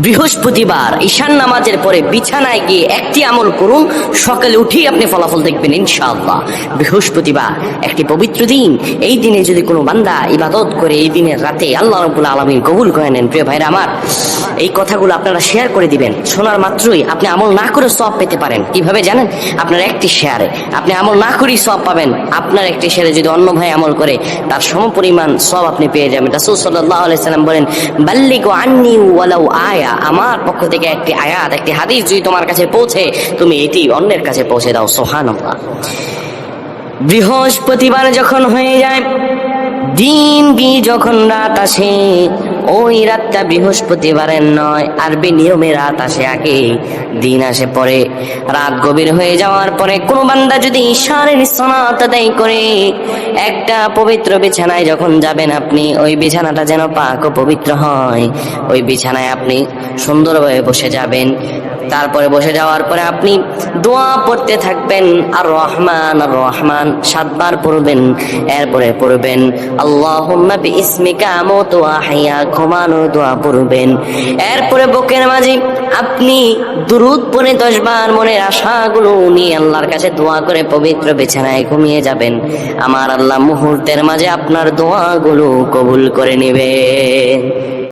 বৃহস্পতিবার ঈশান নামাজের পরে বিছানায় গিয়ে একটি আমল করুন, সকালে উঠেই আপনি ফলাফল দেখবেন ইনশাআল্লাহ। বৃহস্পতিবার একটি পবিত্র দিন, এই দিনে যদি কোনো বান্দা ইবাদত করে এই দিনের রাতে আল্লাহ রাব্বুল আলামিন কবুল করে নেন। প্রিয় ভাইরা আমার, এই কথাগুলো আপনারা শেয়ার করে দিবেন। শোনার মাত্রই আপনি আমল না করে সওয়াব পেতে পারেন। কিভাবে জানেন? আপনার একটি শেয়ারে আপনি আমল না করেই সওয়াব পাবেন। আপনার একটি শেয়ারে যদি অন্য ভাই আমল করে তার সমপরিমাণ সওয়াব আপনি পেয়ে যাবেন। রাসূল সাল্লাল্লাহু আলাইহি সাল্লাম বলেন, বাল্লিগু আন্নী ওয়ালাউ আয়া, আমার পক্ষ থেকে একটি আয়াত, একটি হাদিস যদি তোমার কাছে পৌঁছে, তুমি এটি অন্যের কাছে পৌঁছে দাও। সুবহানাল্লাহ। বৃহস্পতিবার যখন হয়ে যায়, দিন গিয়ে যখন রাত আসে, ওই রাতটা বৃহস্পতিবারের নয়, আরবি নিয়মে রাত আসে আগে, দিন আসে পরে। রাত গভীর হয়ে যাওয়ার পরে কোনো বান্দা যদি ঈশানের সালাত আদায় করে একটা পবিত্র বিছানায় যখন যাবেন আপনি, ওই বিছানাটা যেন পাক ও পবিত্র হয়। ওই বিছানায় আপনি সুন্দরভাবে বসে যাবেন। তারপরে বসে যাওয়ার পরে আপনি দোয়া পড়তে থাকবেন, আর রহমান আর রহমান 7 বার পড়বেন। এরপরে পড়বেন আল্লাহুম্মা বিইসমিকা আমুতু ওয়া আহইয়া, ঘুমানোর দোয়া পড়বেন। এরপরে বুকের মাঝে আপনি দুরূদ পড়ে 10 বার মনের আশাগুলো নিয়ে আল্লাহর কাছে দোয়া করে পবিত্র বিছানায় ঘুমিয়ে যাবেন। আমার আল্লাহ মুহূর্তের মাঝে আপনার দোয়াগুলো কবুল করে নেবেন।